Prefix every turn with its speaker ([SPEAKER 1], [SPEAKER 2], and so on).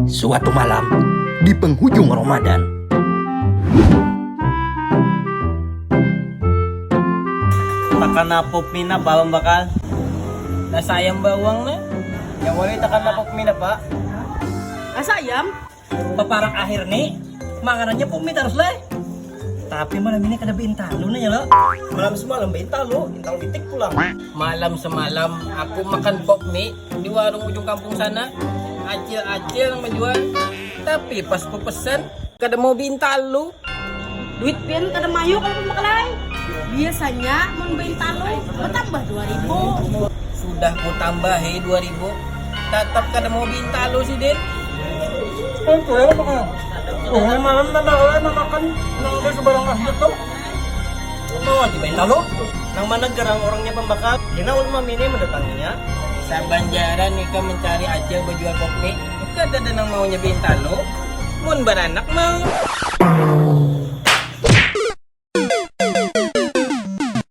[SPEAKER 1] Suatu malam di penghujung Ramadan,
[SPEAKER 2] Takkan napop mina bawang bakal. Nasayang bawang na. Yang wala takkan napop mina pa.
[SPEAKER 3] Asayam?
[SPEAKER 2] Paparang akhir ni. Makanannya pumi terus lah. Tapi malam ini kada bintalo na ya lo. Malam semalam bintalo, intang bitik pulang. Malam semalam aku makan pop mie di warung ujung kampung sana. Acil-acil yang menjual. Tapi pas ku pesen kada mau bintalo.
[SPEAKER 3] Duit pian kada mayu kalau makalay. Biasanya mun bintalo bertambah 2.000.
[SPEAKER 2] Sudah ku tambahi 2.000. Tetap kada mau bintalo si Din. Malam na bawal na makan nang sebarang akhir to. Mau di bintalo. Nang mana garang orangnya pembakar. Kina ulma mini mendatanginya. Sa Banjaran ika mencari acil berjual kopi. Kada ada nang maunya bintalo. Mun beranak mau.